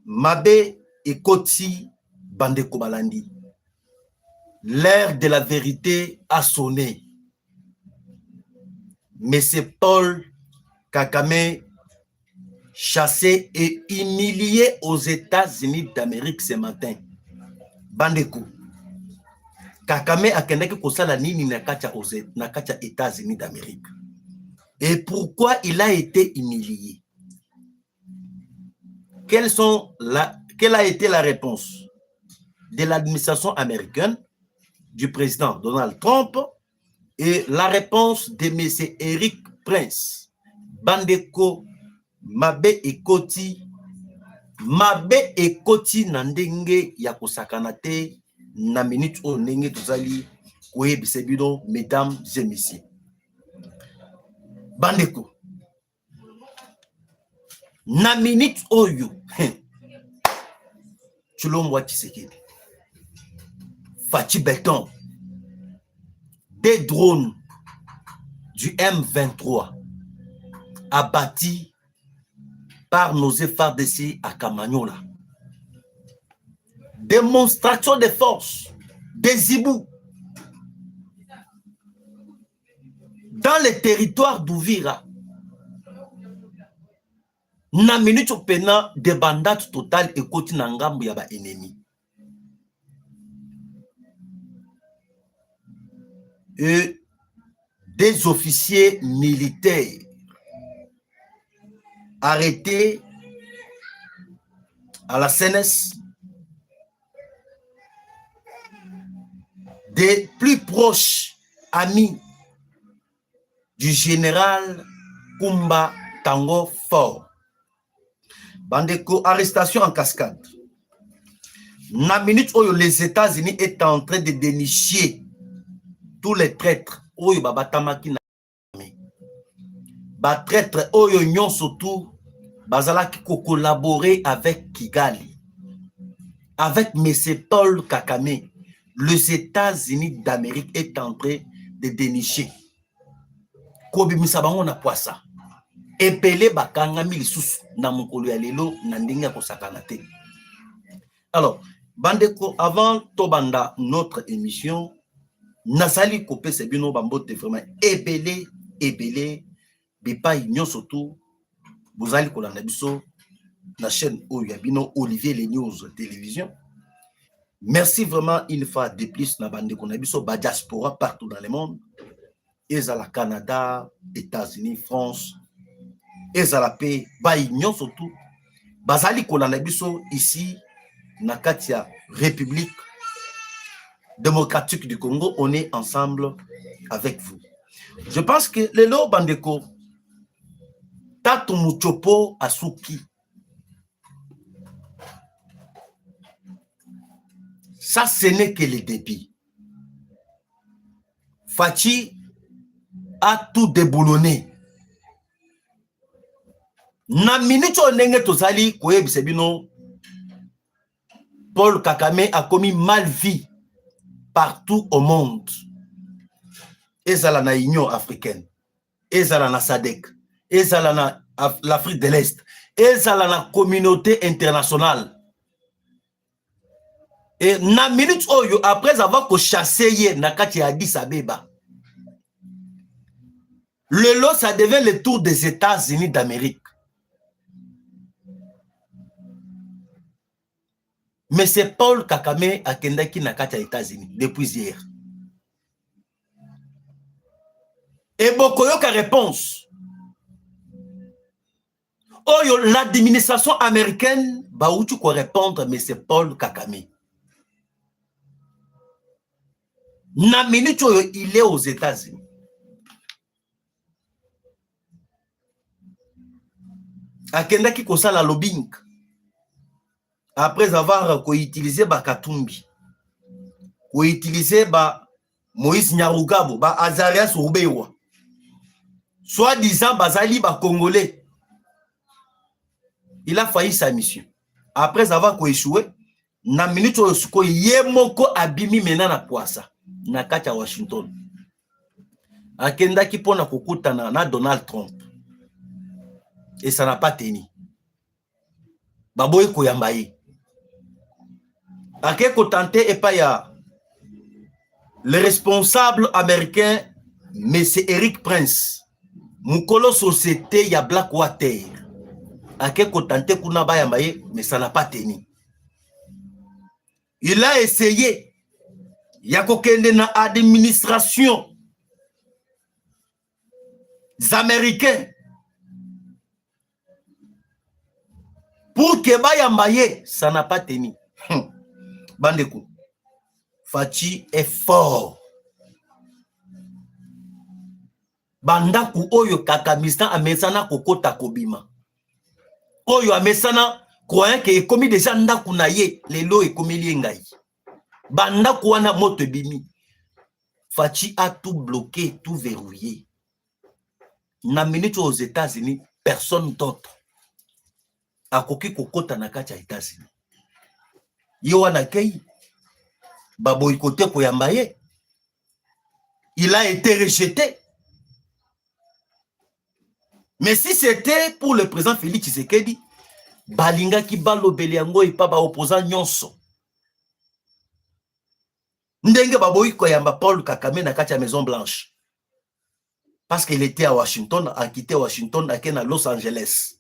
Mabe et Koti Bandeko Balandi. L'heure de la vérité a sonné. Mais c'est Paul Kagame chassé et humilié aux États-Unis d'Amérique ce matin. Bandeko. Kagame a kendeki kosala nini na kacha États-Unis d'Amérique. Et pourquoi il a été humilié? Quelle a été la réponse de l'administration américaine, du président Donald Trump, et la réponse de M. Eric Prince? Bandeko, Mabe et Koti Nandenge Yakosakanate, na minute o nenge tozali koyebisa bino, mesdames et messieurs. Bandeko, na minute oyo, Tshilombo Tshisekedi, Fachi Beton, des drones du M23 abattus par nos FARDC à Kamanyola. Démonstration de force des Ibou dans le territoire d'Ouvira. Na minute pena de bandate totale et koti nangambu ya ba ennemi. Et des officiers militaires arrêtés à la CNS, des plus proches amis du général Kumba Tango Fort. Bandeko, arrestation en cascade. Na minute où les États-Unis est en train de dénicher tous les traîtres où babatamaki na ba traîtres oyo nyon surtout bazalaki ko collaborer avec Kigali, avec M. Paul Kagame. Les États-Unis d'Amérique est en train de dénicher. Kobi misabango na poisa. Epele bakanga milisusu na mokolo ya lelo na ndenge ko sakanate. Alors, bandeko, avant tobanda notre émission, nasali kopé sebino bambote vraiment ebele bipa ignon surtout bozali kolanda biso la chaîne Oyabino Olivier Les News Télévision. Merci vraiment une fois de plus na bande konabiso ba diaspora partout dans le monde. Ezala Canada, États-Unis, France, ezala pe ba ignon surtout bazali kolanda biso ici na Katia République démocratique du Congo. On est ensemble avec vous. Je pense que le lo bandeko Tato Muchopo Asuki. Ça, ce n'est que le début. Fachi a tout déboulonné. Na minute onenge tozali koyebi sebino Paul Kagame a commis mal vie partout au monde. Ezala na Union africaine, ezala na SADC, ezala na l'Afrique de l'Est, ezala na communauté internationale. Et na minute oyo, après avoir chassé hier na kati ya Addis Abeba, le lot, ça devient le tour des États-Unis d'Amérique. Mais c'est Paul Kagame a kendaki na kati ya États-Unis depuis hier. Et bokoyoka réponse. Oyo, l'administration américaine ba outu ko répondre, mais c'est Paul Kagame. Na minute oyo, il est aux États-Unis. Akendaki kosala lobbying. Après avoir utilisé ba Katumbi, utilisé ba Moïse Nyarugabo, ba Azarias Rubewa, soi-disant bazali ba Congolais. Il a failli sa mission. Après avoir échoué, na minute oyo yemoko abimi mena na poasa na kati ya Washington. Akendaki pona kokutana na Donald Trump. Et ça n'a pas tenu. baboyi koyamba ye ake kotante epa ya le responsable américain M. Eric Prince mukolo société ya Blackwater ake kotante kuna bayamba ye mais ça n'a pas tenu. Il a essayé ya kokende na administration américains pour que bayamba ye, ça n'a pas tenu. Bandeko, Fachi est fort. Bandaku oyo kakamistan amesana kokota kobima. Oyo amesana croyant que ekomi déjà ndaku na ye, lelo ekomi liengai. Bandaku wana moto bimi. Fachi a tout bloqué, tout verrouillé. Na minute aux États-Unis, personne d'autre a koki kokota na kati ya États-Unis. Yo wana kei baboykote koyamba ye. Il a été rejeté. Mais si c'était pour le président Félix Tshisekedi, balinga ki balobeli yango epa ba opposant nyonso. Ndenge baboyi koyamba Paul Kagame na kati ya Maison Blanche. Parce qu'il était à Washington, a quitté Washington, a quitté Los Angeles.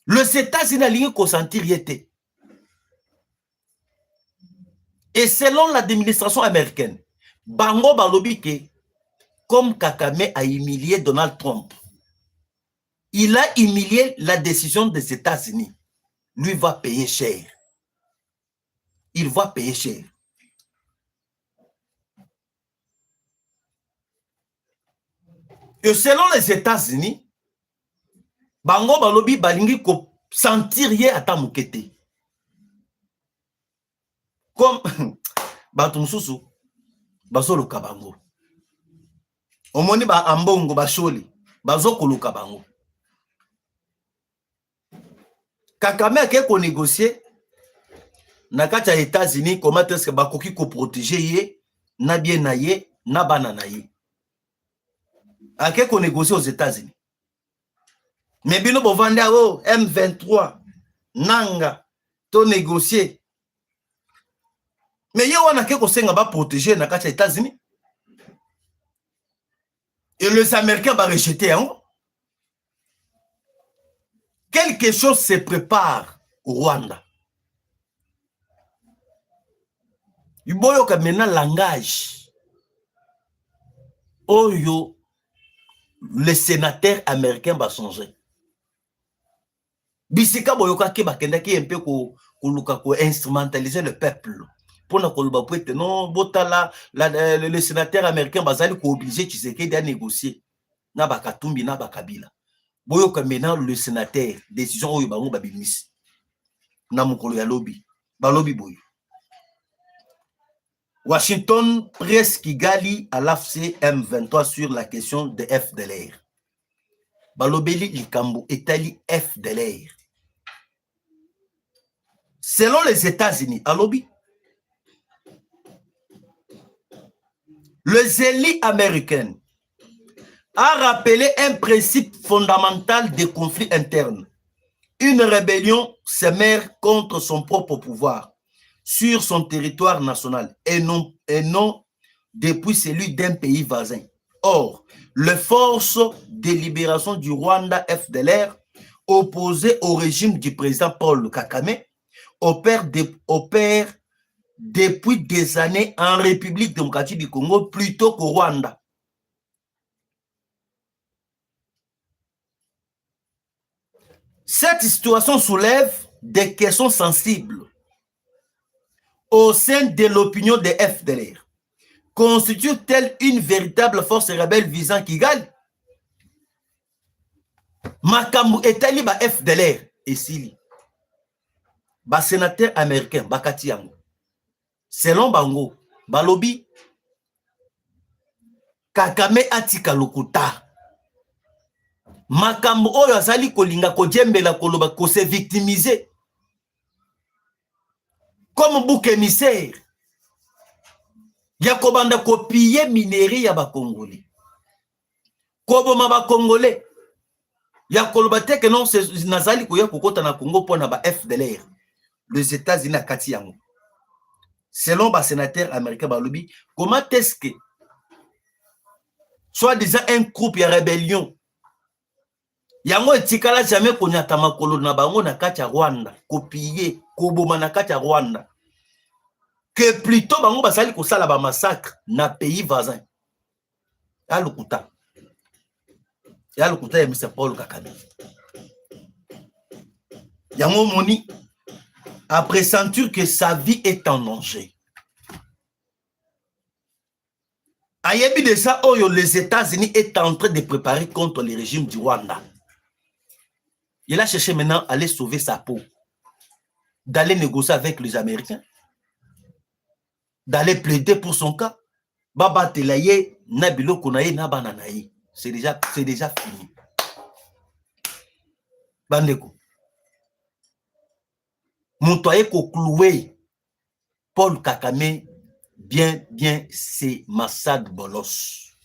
Les États-Unis ont consenti était. Et selon l'administration américaine, Bango balobi ke comme Kagame a humilié Donald Trump, il a humilié la décision des États-Unis. Lui va payer cher. Il va payer cher. Et selon les États-Unis, Bango balobi balingi ko sentir ye ata mukete. Comme Batumsusu, Basolo Kabango. Omoni ba ambongo basholi, Bazoko Lukabango. Kagame a ko négocier na kati ya États-Unis comment est-ce que bakoki ko protéger ye na bien na ye na bana na ye. A ko négocier aux États-Unis. Mais bino bovande o M23 nanga to négocier. Mais yo wana ke ko senga ba protéger na kati ya États-Unis. Et les Américains vont rejeter hein? Quelque chose se prépare au Rwanda. Il y a maintenant langage. Oyo, le sénateur américain va changer. Bisika boyoka ke bakenda ki un peu ko instrumentaliser le peuple. Pour non, le sénateur américain va obligé Tshisekedi à négocier. Na bakatumbi na bakabila. Boyoka maintenant le sénateur décision oyo bango babimis. Na mukolo ya lobby. Balobi boyo. Washington presse Kigali à l'AFC M23 sur la question de FDLR. Balobeli likambo etali FDLR. Selon les États-Unis, à lobby, le zéli américain a rappelé un principe fondamental des conflits internes. Une rébellion s'émère contre son propre pouvoir sur son territoire national et non depuis celui d'un pays voisin. Or, les forces de libération du Rwanda FDLR, opposées au régime du président Paul Kagame, opèrent depuis des années en République démocratique du Congo plutôt qu'au Rwanda. Cette situation soulève des questions sensibles au sein de l'opinion des FDLR. Constitue-t-elle une véritable force rebelle visant Kigali? Makambu etali ba FDLR esili. Ba sénateur américain bakati yango. Selon bango, balobi Kagame atika lokuta. Makambu oyo azali kolinga kojembela koloba ko se victimiser. Comme bouc émissaire. Yakobanda kopie minerie ya ba Congolais. Koboma ba Congolais. Ya kolobate que non, c'est Nazali Koya Kokota na Congo pour na ba FDLR. Les États-Unis na kati yango. Selon le sénateur américain Balobi, comment est-ce que, soit disant un groupe de rébellion, yango etikala jamais konyata makolo na bango na kati ya Rwanda, kopiye, koboma na kati ya Rwanda, que plutôt bango basali kosala ba massacre na pays voisin. Ya lokuta ya M. Paul Kagame. Yango moni, après sentir que sa vie est en danger. Ayebi de ça, les États-Unis est en train de préparer contre le régime du Rwanda. Il a cherché maintenant à aller sauver sa peau, d'aller négocier avec les Américains, d'aller plaider pour son cas. Baba Telaye, Nabilo Konaye, Nabananaye. C'est déjà fini. Bandeko. Montoye ko cloué Paul Kagame, bien, c'est Massad Bolos.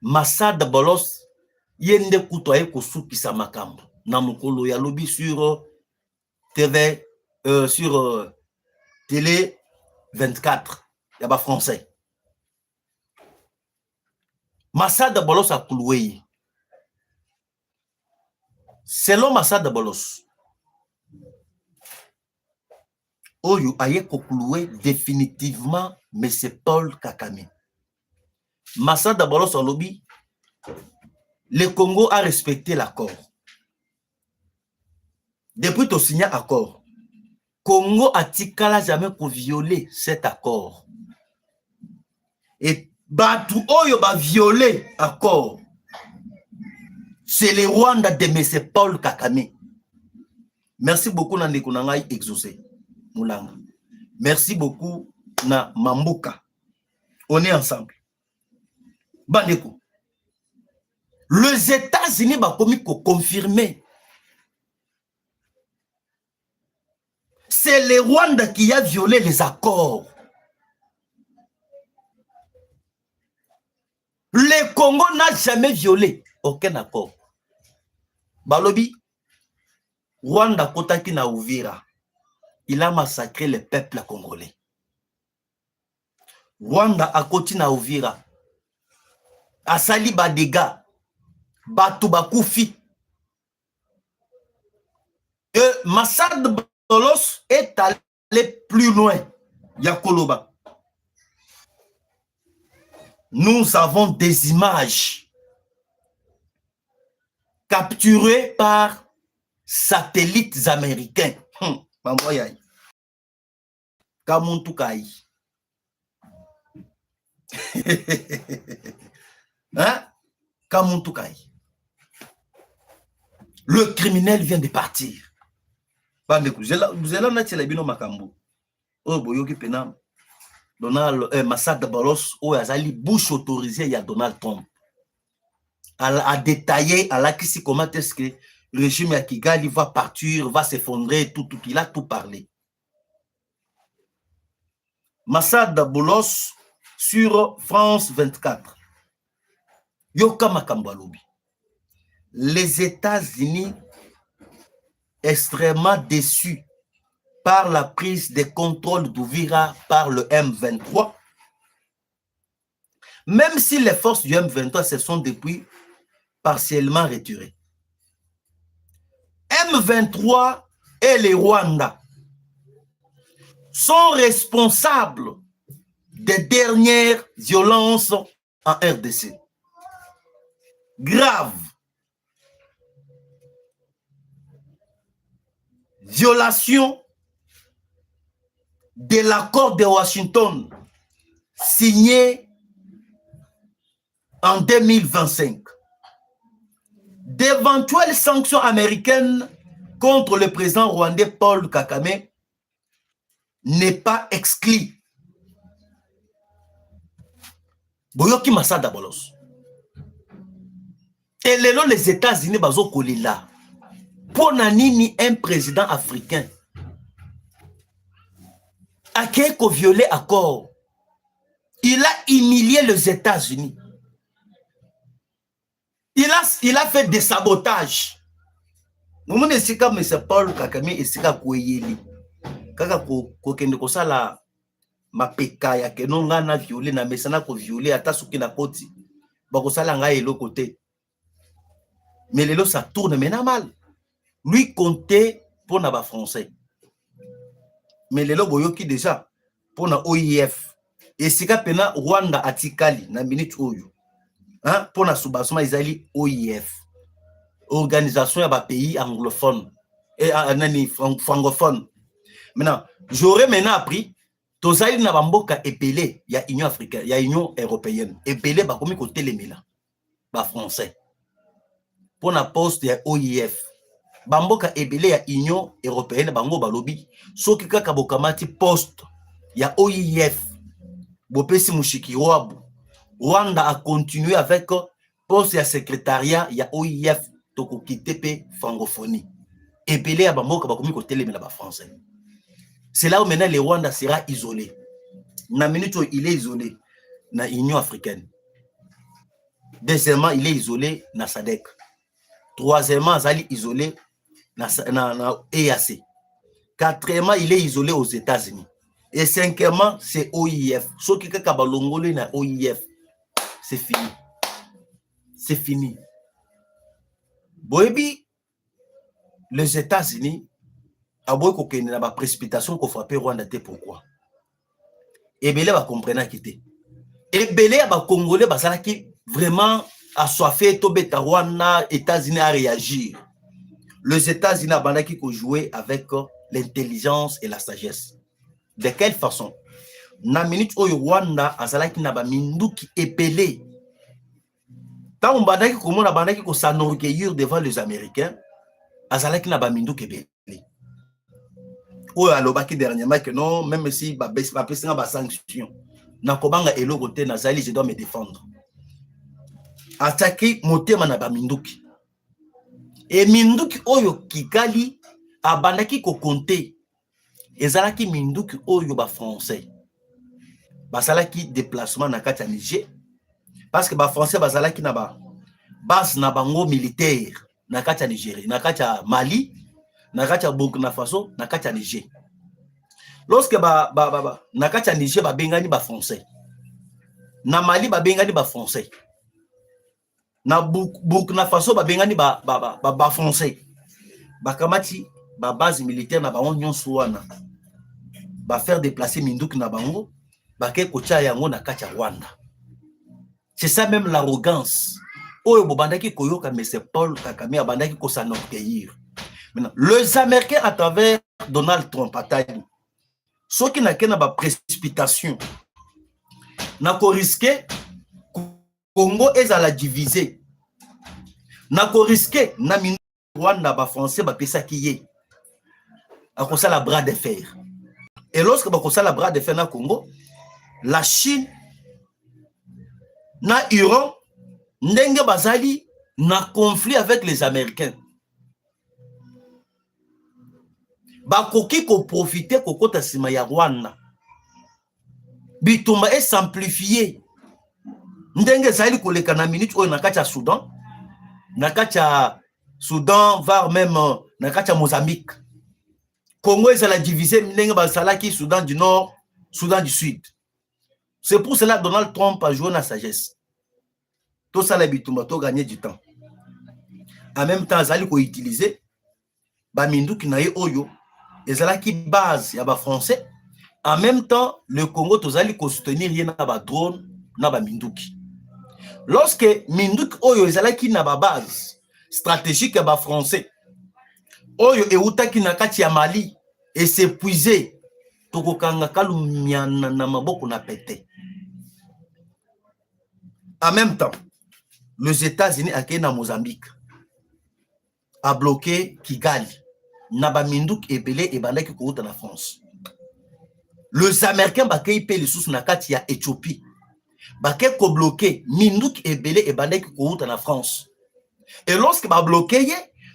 Massad Bolos, yende kutoye ko soukisa makambo. Na mokolo ya lobby sur TV, sur Télé 24, il y a français. Massad Bolos a cloué. Selon Massad Bolos, Oyo aye concloué définitivement M. Paul Kagame. Massad Bolos a lobby, le Congo a respecté l'accord. Depuis ton signé accord, Congo a tikala jamais pour violer cet accord. Et Batu Oyo va violer l'accord. C'est le Rwanda de M. Paul Kagame. Merci beaucoup Nande Kunangai exaucé. Moulanga. Merci beaucoup na Mambuka. On est ensemble. Bandeko. Les États-Unis va confirmer. C'est le Rwanda qui a violé les accords. Le Congo n'a jamais violé aucun accord. Balobi, Rwanda Kotaki na Uvira, il a massacré le peuple congolais. Rwanda a koti na Uvira, asali badega, batu bakufi. Et Massad Bolos est allé plus loin. Yakoloba. Nous avons des images capturées par satellites américains. Kamuntukai. Hein? Kamuntukai. Le criminel vient de partir. Vous allez bino makambo. Oh boyoki penam. Donald Massad Bolos ou azali bouche autorisée il y a Donald Trump. A détaillé à la question comment est-ce que le régime à Kigali va partir, va s'effondrer, tout, il a tout parlé. Massad Bolos sur France 24. Yoka Makambalobi. Les États-Unis extrêmement déçus par la prise de contrôle d'Ouvira par le M23, même si les forces du M23 se sont depuis partiellement retirées. M23 et les Rwandais sont responsables des dernières violences en RDC. Grave. Violation de l'accord de Washington signé en 2025. D'éventuelles sanctions américaines contre le président rwandais Paul Kagame n'est pas exclu. Boyoki Massad Bolos. Et les États-Unis bazo kolila. Pour nanini un président africain a violé l'accord. Il a humilié les États-Unis. il a fait des sabotages. Moment esika M. Paul Kagame esika koyeli. Kaka kokende kosala mapeka ya kenonga na violé na mesana ko violé ata soki na koti. Bakosala nga eloko te. Mais lelo ça tourne maintenant mal. Lui comptait pour na ba français. Mais lelo boyoki déjà pour na OIF. Esika pena Rwanda atikali na minute oyo. Hein, pour na subasoma izali OIF. Organisation ya pays anglophone et francophone. Maintenant, j'aurais maintenant appris tozali na bamboka epelé ya Union africaine, ya Union européenne. Epelé ba komi côté les mila. Ba français. Pour na poste ya OIF. Bamboka epelé ya Union européenne bango balobi. Soki kaka bokamati poste ya OIF. Bopesi mushiki wabu. Rwanda a continué avec poste ya secrétariat ya OIF. Toko kitepe francophonie. Epelé à Bamboka bakomi ko télémé là-bas français. C'est là où maintenant le Rwanda sera isolé. Na minute où il est isolé na Union africaine. Deuxièmement, il est isolé na SADC. Troisièmement, il est isolé na EAC. Quatrièmement, il est isolé aux États-Unis. Et cinquièmement, c'est OIF. Ce qui est kabalongolé na OIF. C'est fini. C'est fini. Boebi, les États-Unis, a beaucoup de précipitation qu'on frappe Rwanda. Pourquoi? Et Belé va comprendre qui était. Et Belé va Congolais qui vraiment assoiffé Tobeta Rwanda, États-Unis à réagir. Les États-Unis ont joué avec l'intelligence et la sagesse. De quelle façon? Na minute où Rwanda azalaki na ba minduki epelé. Tant on bandaki comment na bandaki ko s'enorgueillir devant les Américains, azalaki na ba minduki epelé. Oyo alobaki dernièrement que non, même si ba pesa ba sanction, na kobanga eloko te nazali je dois me défendre. Attaquer motema na ba minduki. Et minduki oyo kikali abandaki ko compter. Ezalaki minduki oyo ba français. Basalaki déplacement na kati ya Niger parce que ba français bazalaki na ba base na bango militaire na kati ya Nigeria, na kati ya Mali, na kati ya Burkina Faso, na kati ya Niger. Lorsque na kati ya Niger ba bengani ba français. Na Mali ba bengani ba français. Na Burkina Faso ba bengani ba français. Ba kamati ba base militaire na bango nyonso wana. Ba faire déplacer minduki na bango. C'est ça même l'arrogance. Mais Paul Kagame abandaki ko s'enorgueillir. Maintenant, les Américains à travers Donald Trump atali. Ceux qui n'a qu'une précipitation, n'a ko risqué Congo est à la diviser. N'a ko risqué na min Rwanda ba français ba pesa kiye. A ko ça la bras de fer. Et lorsque ba ko ça la bras de fer na Congo, la Chine na Iran ndenge bazali na conflit avec les Américains. Bakoki ko profiter ko kota sima ya Rwanda. Bitumba est simplifié. Ndenge zali ko leka na minute oyo na kati ya Soudan, na kati ya Soudan voire même na kati ya Mozambique. Congo est la divisée ndenge basalaki Soudan du Nord, Soudan du Sud. C'est pour cela que Donald Trump a joué la sagesse. Tout ça, les gagner du temps. En même temps, ils ont utilisé Bamindu qui n'a oyo, ils ont qui base ya ba français. En même temps, le Congo tous allés soutenir rien na ba drone na ba Minduki. Lorsque Minduki oyo ils ont qui na ba base stratégique ya ba français. Oyo e utaki na kati ya Mali et s'épuiser. Tokokanga kalumiana na maboko na pété. En même temps, les États-Unis à Mozambique a bloqué Kigali, Nabaminduk et Belé et Balek Kouta na France. Les Américains bakay payé les sous na kati ya Éthiopie. Bakay ko bloqué Minduk et Belé et Balek Kouta na France. Et lorsque ba bloqué,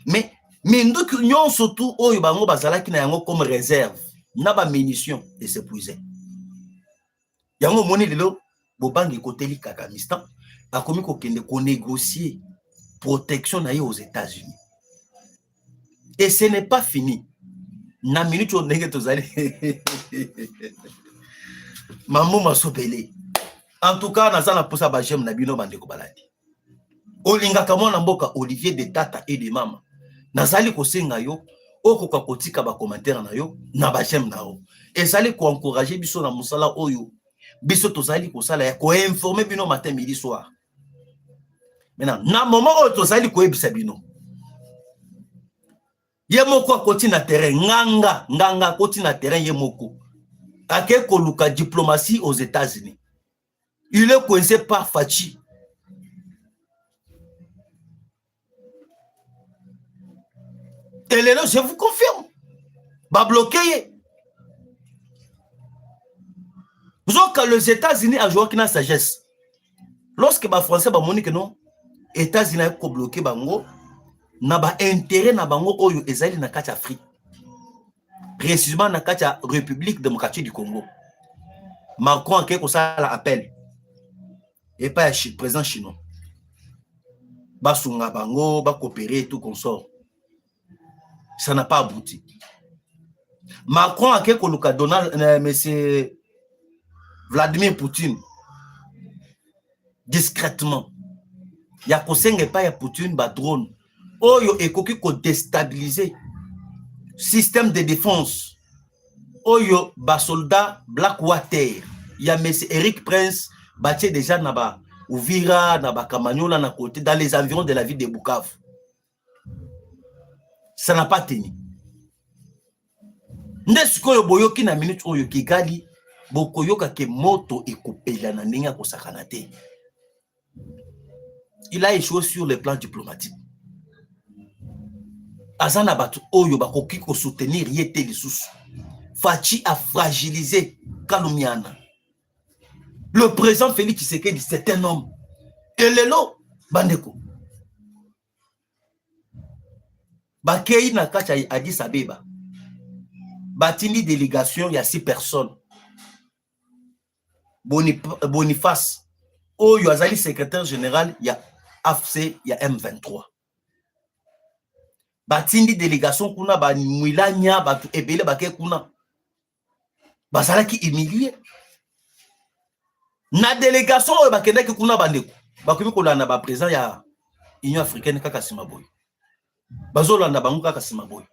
mais Minduk nyon surtout oyo bango bazalaki na yango comme réserve, na ba munitions et s'épuiser. Yango moni lelo bobangi koteli Kakamistan. A commis qu'on négocier protection aux États-Unis. Et ce n'est pas fini. Na minute on est tous allés. Maman m'a sopelé. En tout cas, na posa ba jem na bino bandeko baladi. Olinga kamona mboka Olivier de tata et de mama. Nazali ko senga yo, okoka kotika ba commentaire na yo, na ba jem na yo. Et sali ko encourager biso na musala oyo. Biso tozali ko sala ya ko informer bino matin midi soir. Maintenant, na moment oyo tozali ko ebisa bino. Ye moko koti na terrain nganga koti na terrain ye moko. Ake koluka diplomatie aux États-Unis. Il est coincé par Fachi. Et là, je vous confirme. Va bloquer. Donc, les États-Unis ont joué une sagesse. Lorsque les Français ont dit que non, les États-Unis ont bloqué bango, na ba intérêt na bango oyo ezali na kati Afrique. Précisément na kati République démocratique du Congo. Macron a quelque ça l'appel. Et pas le président chinois. Basunga bango, ba coopérer et tout consort. Ça n'a pas abouti. Macron a quelque chose Donald, monsieur Vladimir Poutine, discrètement. Il y a que pas Poutine, ba drone. Oyo ekoki ko déstabiliser système de défense. Oyo ba soldat Blackwater. Il y a monsieur Eric Prince bâti déjà naba Uvira, naba Kamanyola na côté dans les environs de la ville de Bukavu. Ça n'a pas tenu. Ndesko boyoki na minute oyo Kigali bokoyoka ke moto ekopela na ndinga ko sakanate. Il a échoué sur le plan diplomatique. Azana batu oyo bakoki ko soutenir yete lisusu. Fachi a fragilisé Kalumiana. Le président Félix Tshisekedi, c'est un homme. Et lelo bandeko. Bakei na kacha Addis Abeba. Batini délégation, il y a 6 personnes. Boniface. Oh, il y a secrétaire général, il y a AFC, il y a M23. Batini délégation, kuna ba mwilanya, batu ebele bake kuna. Basala ki humilié. Na délégation, bakenda ki kuna bandeko. Bakumi kolanda ba président ya Union africaine kaka Simaboy. Bazolanda bangu kaka Simaboy.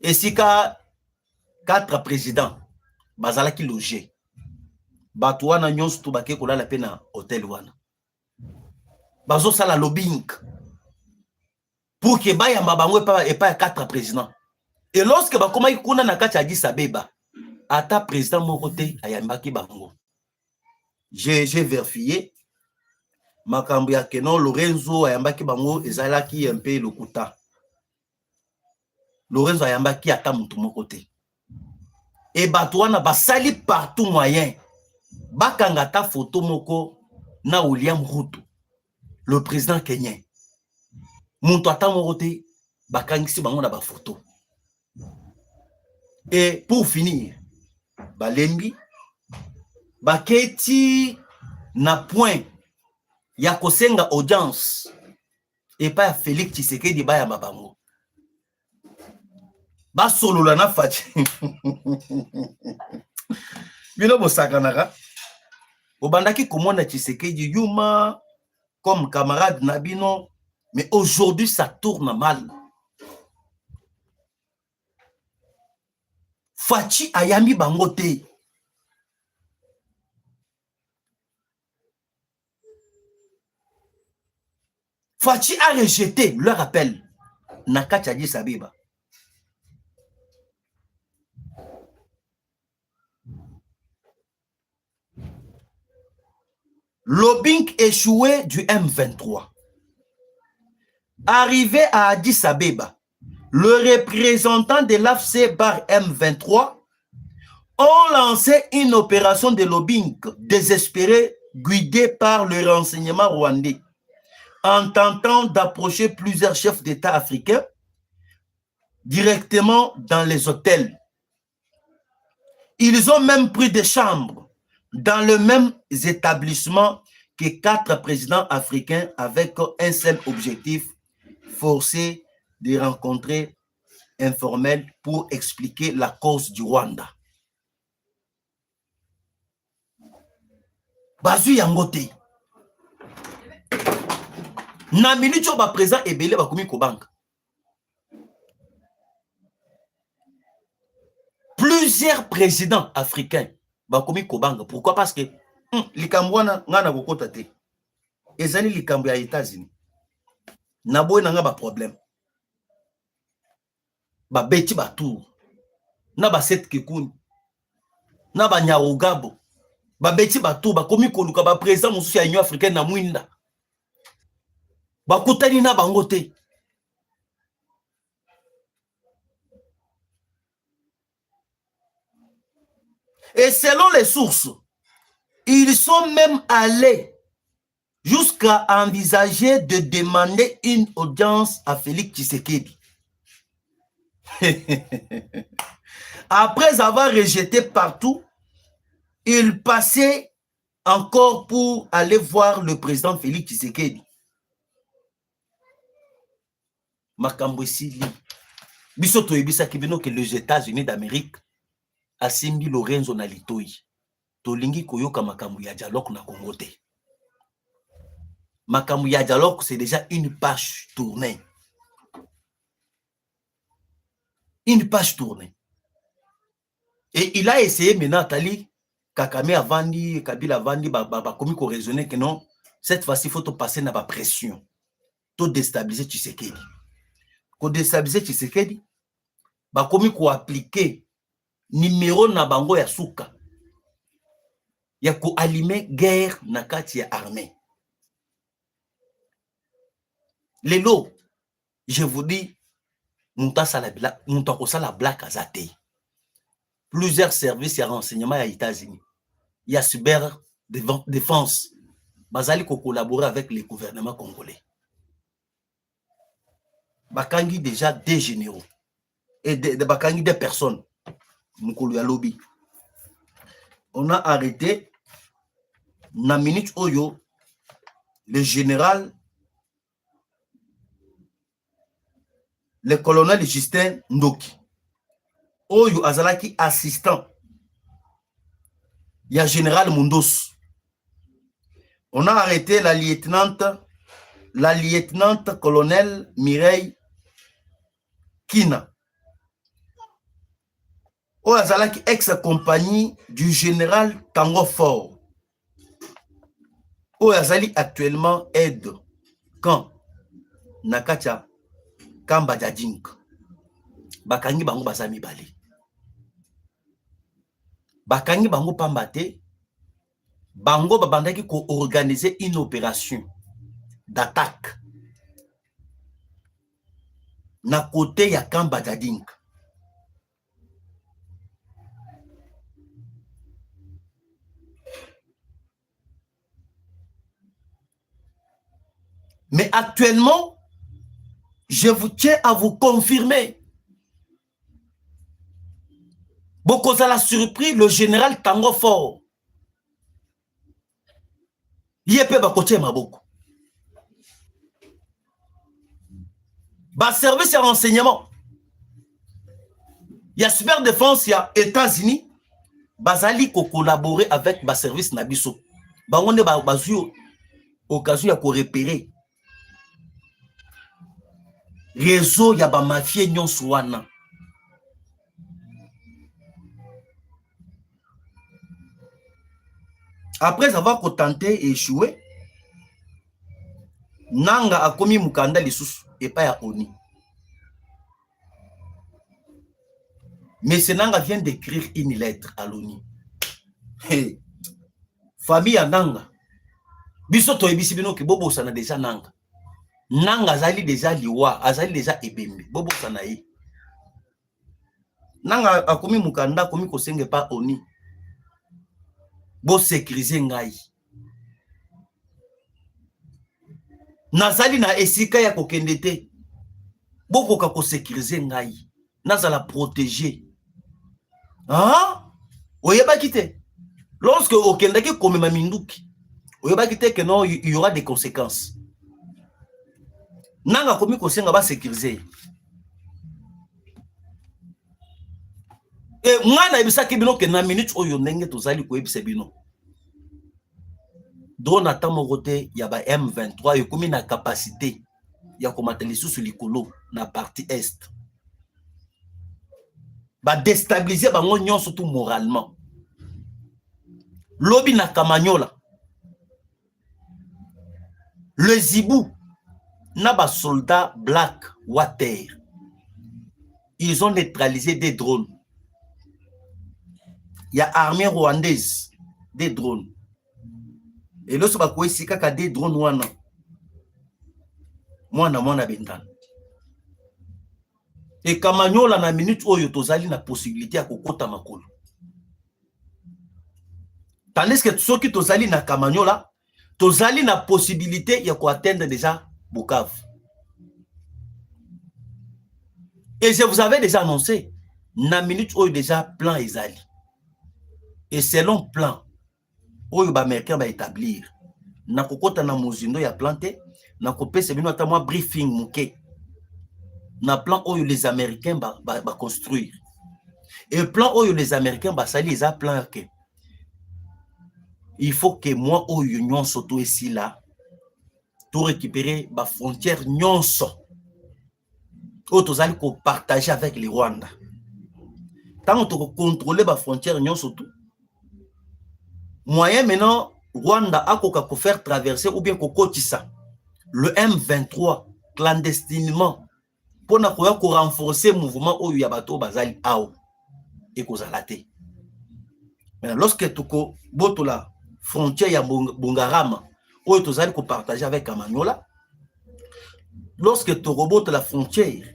Et si 4 présidents, bazala ki logé. Batouana nyons tout bake kola la pena hôtel wana. Bazo sala lobbying. Pour que baya mabango et pas 4 présidents. Et lorsque bakoma ikuna na kati Addis Abeba, ata président mon côté ayambaki bango. J'ai vérifié. Makambo ya kenon Lorenzo ayambaki bango ezalaki un peu lokuta. Lorenzo ayambaki ata mutu mon côté. Et batouana basali partout moyen. Bakanga ta photo moko na William Ruto, le président kenyan. Muntu ata mon côté bakangisi bango na ba photo. Et pour finir, balembi baketi na point ya kosenga audience et pas Félix Tshisekedi ba ya mabango. Ba solo la na Fachi. Bino bosakanaka. Obandaki komona Tshisekedi yuma comme camarade Nabino, mais aujourd'hui ça tourne mal. Fachi ayami bangote. Fachi a rejeté leur appel. Nakacha Addis Abeba. Lobbying échoué du M23. Arrivé à Addis Abeba, le représentant de l'AFC par M23 ont lancé une opération de lobbying désespérée guidée par le renseignement rwandais en tentant d'approcher plusieurs chefs d'État africains directement dans les hôtels. Ils ont même pris des chambres dans le même établissement que 4 présidents africains avec un seul objectif, forcés de rencontrer informels pour expliquer la cause du Rwanda. Bazui yangote. Na minute yo ba président ebele ba komi ko banque. Plusieurs présidents africains ba komi ko banque. Pourquoi? Parce que likambo wana ngana kokota te. Ezali likambo ya États-Unis. Na boye na nga ba problème. Ba beti ba tour. Na ba set kekuni. Na ba nyarugabo. Ba beti ba tour ba komi ko luka ba président mosusu ya Union africaine na mwinda. Ba kutani na bango te. Et selon les sources, ils sont même allés jusqu'à envisager de demander une audience à Félix Tshisekedi. Après avoir rejeté partout, ils passaient encore pour aller voir le président Félix Tshisekedi. Makambo esili. Biso toyebisa kibino que les États-Unis d'Amérique asimbi Lorenzo na litoi. Tolingi koyoka makambo ya dialogue na Congo te. Makambo ya dialogue, c'est déjà une page tournée. Une page tournée. Et il a essayé maintenant, Tali, Kakame avandi, Kabila avandi, komi ko raisonner que non, cette fois-ci, il faut passer dans la pression. To déstabiliser Tshisekedi. Ko déstabiliser Tshisekedi, komi ko appliquer numéro na bango ya suka. Ya ko allumer guerre na kati ya armée. Lelo, je vous dis, la blague azate. Plusieurs services et renseignements à États-Unis. Il y a cyber défense. Bazali ko collaborer avec les gouvernements congolais. Bakangi déjà des généraux et de bakangi des personnes. Mukulu ya lobby. On a arrêté na minute oyo le général, le colonel Justin Ndoki. Oyo azalaki assistant. Il y a général Mundos. On a arrêté la lieutenante colonel Mireille Kina. Oyo azalaki ex-compagnie du général Tango Fort. Oyo azali actuellement aide quand Nakacha Kamba Jadink. Bakangi bango basami bali. Bakangi bango pambate. Bango babandaki ko organiser une opération d'attaque na côté ya Kamba Jadink. Mais actuellement, je vous tiens à vous confirmer. Beaucoup ça l'a surpris, le général Tango Fort. Yépe bakotie maboko. Bas service de renseignement. Il y a super défense, il y a États-Unis. Bazali ko collaborer avec bas service nabiso. Ba onde ba bazu occasion ya ko repérer. Réseau ya ba mafia nyonso wana. Après avoir tenté et échoué, Nanga a commis Mukanda lisusu et pas à Oni. Mais ce Nanga vient d'écrire une lettre à l'ONU. Hey. Famille à Nanga. Bisoto et Bisibino qui Bobo sana déjà Nanga. Nanga azali déjà liwa, azali déjà ebembe. Bobo sana yi. Nanga a commis Mukanda, commis Kosenge pas Oni. Bo sécuriser ngai. Nazali na esika ya kokende te. Boko ka ko sécuriser ngai. Nazala protéger. Ah? Oyeba kite. Lorsque okendaki komema minduki, que non, il y aura des conséquences. Nanga komi kosenga ba sécuriser. Et moi na ebisa ke bino ke na minute oyo ndenge tozali ko ebisa bino. Drone atamo côté ya ba M23 yo komi na capacité ya komata lisusu likolo na partie est. Ba déstabiliser bango nyonso tout moralement. Lobi na Kamanyola. Le Zibou na ba soldats Black Water. Ils ont neutralisé des drones. Il y a armée rwandaise des drones. Et là, ba ko isika ka des drones wana. Mwana bendan. Et Kamanyola na minute oyo tozali na possibilité ya kokota makolo. Tandis que ceux qui tozali na Kamanyola, tozali na possibilité ya ko atteindre déjà Bukavu. Et je vous avais déjà annoncé, na minute oyo déjà plan ezali. Et selon plan, oyo ba américain ba établir, na kokota na mozindo ya planté, na kopesa bino ata moi briefing muke. Na plan oyo les américains ba construire. Et plan oyo les américains ba sali eza plan que il faut que moi oyo nyonso to ici là to récupérer ba frontière nyonso. Oyo tozali ko partager avec les Rwanda. Tant to contrôler ba frontière nyonso tout. Moyen maintenant Rwanda a ko faire traverser ou bien ko kotisa le M23 clandestinement pour na ko renforcer mouvement oyo ya bato bazali ao et ko zalate. Maintenant lorsque toko boto la frontière ya Bungarama oyo tozali ko partager avec Kamanyola, lorsque toko boto la frontière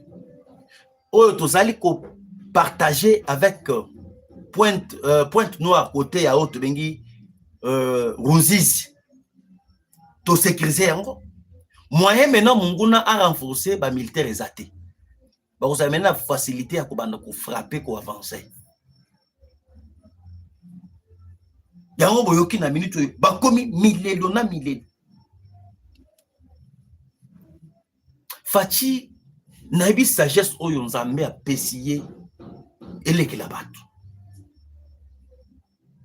oyo tozali ko partager avec Pointe Noire côté ya Haute Bengi Ruzizi to sécuriser encore moyen maintenant munguna a renforcer ba militaire ezate ba vous amener la facilité à ko banda ko frapper ko avancer yango boyoki na minute ba komi milelo na milelo Fachi na bi sagesse oyo nzambe a pesier elekela bato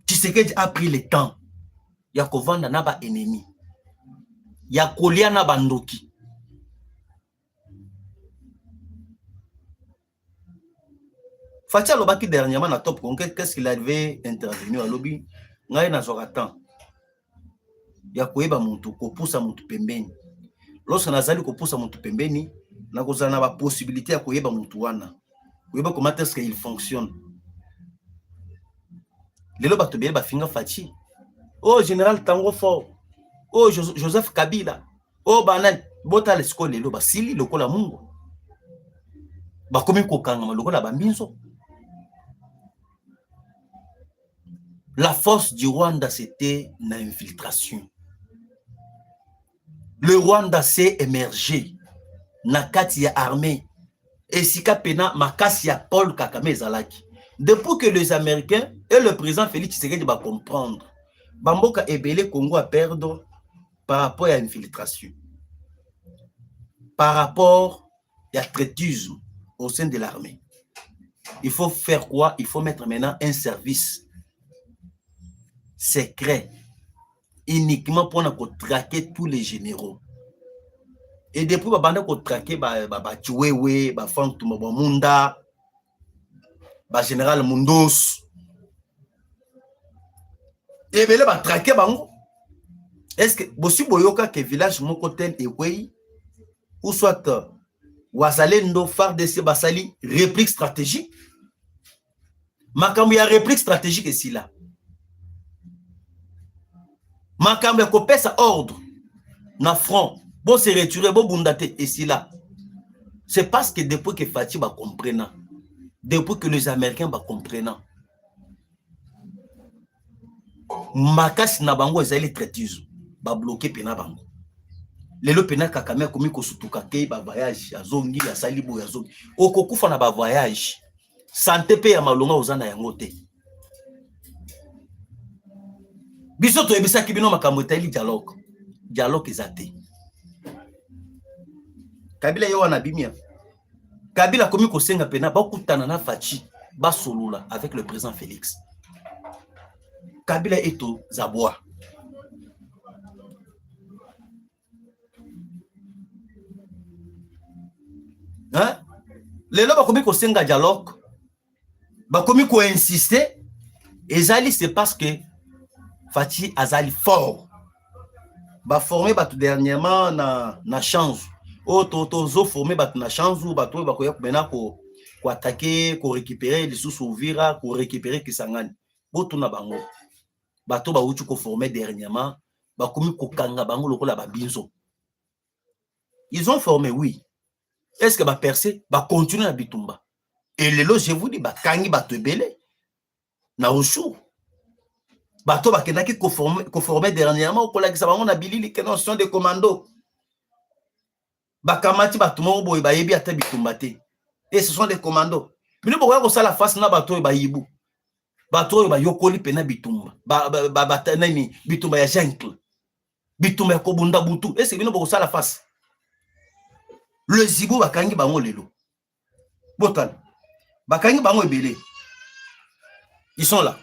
Tshisekedi a pris le temps ya kovanda na ba ennemi ya kolia na bandoki Fachi alobaki dernièrement na top conquête qu'est-ce qu'il avait intervenu à lobby ngai na zoratan ya koyeba muntu kopusa muntu pembeni lorsque nazali kopusa muntu pembeni na kozala na ba possibilité ya koyeba muntu wana koyeba comment est-ce qu'il fonctionne lelo bato bele bafinga Fachi oh général Tango Fort oh Joseph Kabila oh banane bota lesko lelo basili lokola mungu bakomi kokanga lokola bambinzo. La force du Rwanda c'était une infiltration. Le Rwanda s'est émergé na kati ya armée et sika pena makasi ya Paul Kagame zalaki. Depuis que les Américains et le président Félix Tshisekedi va comprendre Bamboka ebele Congo à perdre par rapport à l'infiltration, par rapport à traitisme au sein de l'armée. Il faut faire quoi? Il faut mettre maintenant un service secret uniquement pour traquer tous les généraux. Et depuis babanda ko traquer ba Chiwewe, ba Fantuma Munda, ba général Mundos. Et bien ba traquer bango. Est-ce que bossi boyoka que village moko tel Ekwei ou soit Wazalendo FARDC basali réplique stratégique? Makambo ya réplique stratégique ici là. Makambo ya kopesa ordre na front bon se retirer bon bundate ici là. C'est parce que depuis que Fachi va comprendre, depuis que les Américains va comprendre, makasi na bango ezali traitisme ba bloquer pena bango. Lelo pena Kagame komi ko sutuka ke ba voyage azongi ya salibo ya zongi. Okokufa na ba voyage. Santé pe ya malonga ozana yango te. biso to ebisa ki bino makambo tali dialogue ezate Kabila yo wana bimia Kabila komi ko senga pena bakutana na Faci basolula avec le président Félix Kabila eto zabwa hein lelo bakomi ko senga dialogue bakomi ko insister ezali c'est parce que Faci azali fort ba formé batu dernièrement na chance zo formé batu na chance ou batu ba koya mena ko attaquer ko récupérer les sous Uvira ko récupérer Kisangani botu na bango batu ba utu ko formé dernièrement bakomi ko kanga bango lokola ba binzo ils ont formé oui est-ce que ba percer ba continuer na bitumba et lelo je vous dis ba kangi batu ebele na Rushu bato bakendaki ko former dernièrement ko la bango na bilili que non sont des commandos bakamati bato mo boy ba yebi ata bitumba te et ce sont des commandos bino bokoya ko sala face na bato ba yibu bato ba yokoli pena bitumba ba nani bitumba ya jungle bitumba ko bunda butu et c'est bino boko sala face le zibu bakangi bango lelo botal bakangi bango ebele ils sont là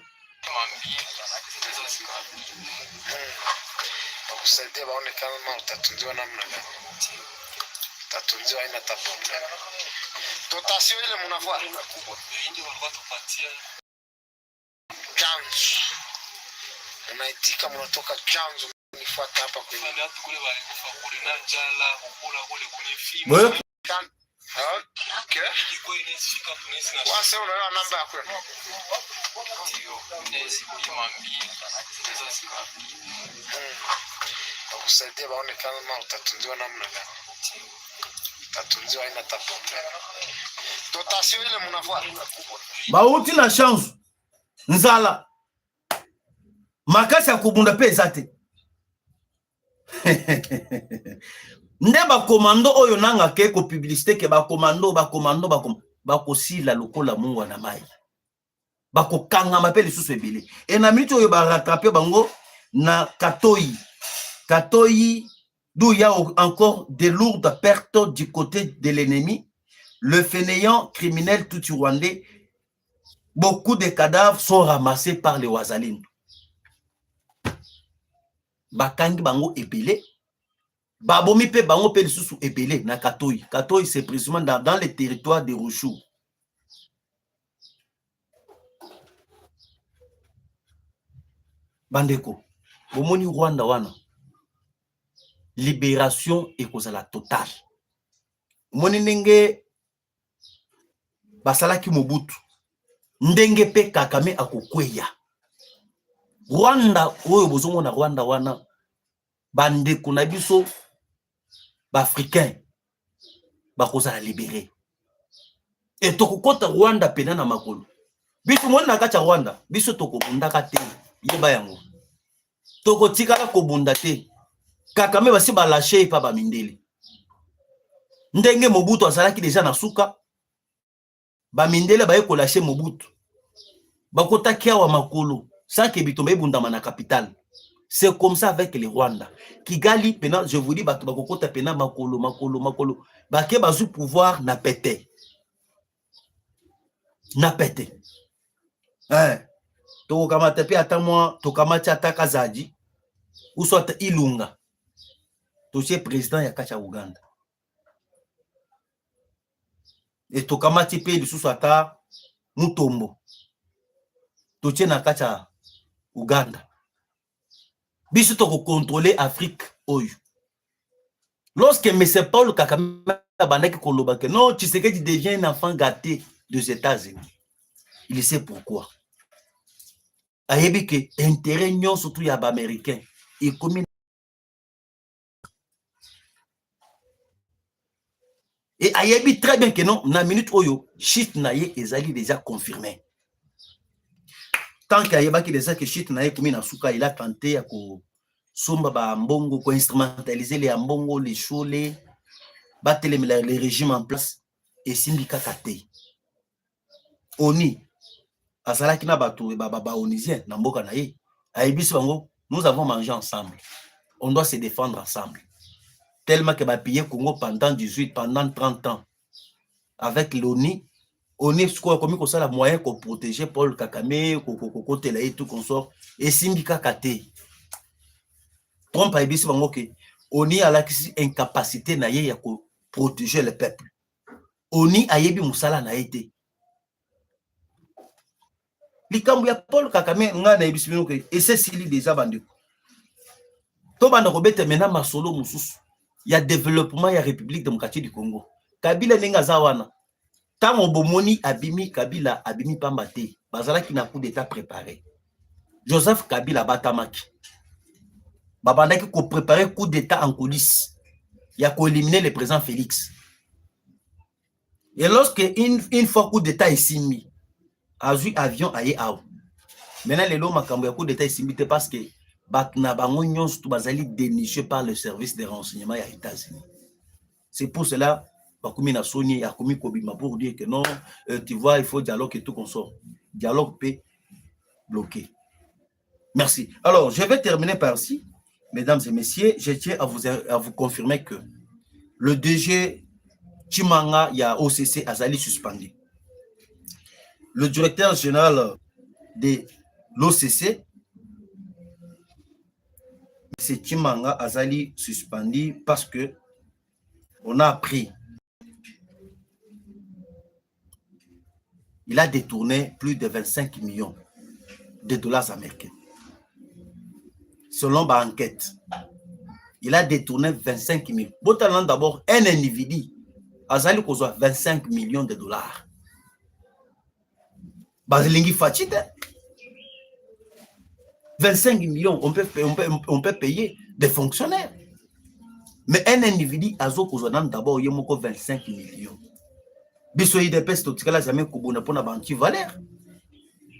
kusaidia baone kama utatunziwa namna gani. Utatunziwa ina tapotea. Dotation ile mnavua kubwa. Ndio walikuwa tupatia chanzo. Unaitika mnatoka chanzo nifuata hapa kwenye watu kule walikufa kule na njala kukula kule kwenye fimu. Okay. Iko inafika tunesi na wase unaona namba yako. Ndio. Nesi kimwambie. Hizo siku. Kusaidia baone kama utatunziwa namna gani. Utatunziwa ina tapotea. Dotation ile mnavua bauti na chance nzala makasi ya kubunda pe ezate nde ba commando oyo nanga ke ko publicité ke ba commando bako sila lokola mungu na mai bako kanga mapeli susu ebele et na minute oyo ba rattraper bango na Katoyi d'où il y a encore des lourdes pertes du côté de l'ennemi. Le fainéant criminel tout-rwandais, beaucoup de cadavres sont ramassés par les Wazalines. Bakangi bango ebele, babomi pe bango pe lisusu ebele na Katoyi. Katoyi c'est précisément dans les territoires de Rushu. Bandeko, bomoni Rwanda wana. Libération et cause la totale. Moni ndenge basalaki Mobutu. Ndenge pe Kakame akokweya. Rwanda oyo bozongo na Rwanda wana bandeko na biso ba-africain bakoza la libérer. Et tokokota Rwanda pena na makolo. Biso moni na kacha Rwanda, biso tokobundaka te yeba yango. Tokotikala kobunda te. Kakame basi ba lâcher pa ba mindele. Ndenge Mobutu asalaki déjà na suka. Ba mindele ba yeko lâcher Mobutu. Bakota kia wa makolo. Sans que bitombe bundama na capitale. C'est comme ça avec les Rwanda. Kigali pena je vous dis batu bakokota pena makolo. Bake bazu pouvoir na pété. Na pété. Hein. Toko kamata pe ata moi tokamati ata Kazadi. Ou soit Ilunga. Toche président ya kacha Uganda. Et tokamati pe lisusu ata Mutombo. Toche na kacha Uganda. Biso toko contrôler Afrique oyo. Lorsque M. Paul Kakame bandaki koloba que non, Tshisekedi devient un enfant gâté des États-Unis. Il sait pourquoi. Ayebi que intérêt nyon surtout ya ba américain et comme et ayebi très bien que non, na minute oyo, shit na ye ezali déjà confirmé. Tant qu'ayeba ki déjà que shit na ye komi na suka, il a tenté ya ko somba ba mbongo, ko instrumentaliser les mbongo, les chole, battre les régimes en place et syndika kate. Oni azalaki na bato ba onisien na mboka na ye. Ayebi bango nous avons mangé ensemble. On doit se défendre ensemble. Tellement que pays Congo pendant 30 ans, avec l'ONU, on est comme ça la moyen pour protéger Paul Kagame, et tout consort, et Simbika Kate. Trump a dit que ONU a l'incapacité de protéger le peuple. ONU a yebi musala na été. Likambu ya Paul Kagame nga na yebi sibino que et c'est sili déjà bandu. To banda ko bete mena masolo mususu. Il y a développement, il y a République démocratique du Congo. Kabila nenga zawana. Tant bomoni abimi Kabila abimi pambate. Bazala qui n'a coup d'état préparé. Joseph Kabila batamaki. Babandaki ko préparer coup d'état en coulisses. Il y a ko éliminer le président Félix. Et lorsque une fois coup d'état est simi, azu avion aye aou. Maintenant les lots makambo ya coup d'état est simi parce que batna bango nyons tout bazali déniché par le service de renseignement ya États-Unis. C'est pour cela bakumi na soni ya komi kobima pour dire que non, tu vois, il faut dialogue et tout consort. Dialogue peut bloquer. Merci. Alors, je vais terminer par ici. Mesdames et messieurs, je tiens à vous confirmer que le DG Chimanga, il y a OCC Azali suspendu. Le directeur général de l'OCC, c'est Chimanga Azali suspendu parce que on a appris. Il a détourné plus de 25 millions de dollars américains. Selon ma enquête, il a détourné 25 millions. Botalan d'abord, un individu, Azali Kozwa 25 millions de dollars. Bazilingi Fatide, 25 millions, on peut payer des fonctionnaires. Mais un individu, Azo Kozwa d'abord, il y a 25 millions. Biso IDPS totikala jamais kubuna pona ba anti-valeur.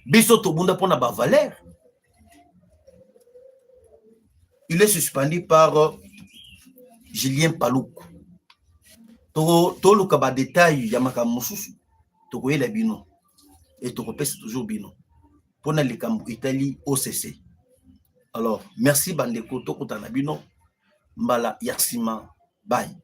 Biso tobunda pona ba valeur. Il est suspendu par Julien Paloukou. Toluka ba détail ya makambo mususu tokoyela bino et tokopesa toujours bino pona likambo Italie OCC. Alors merci bandeko tokutana bino mbala yaksima bye.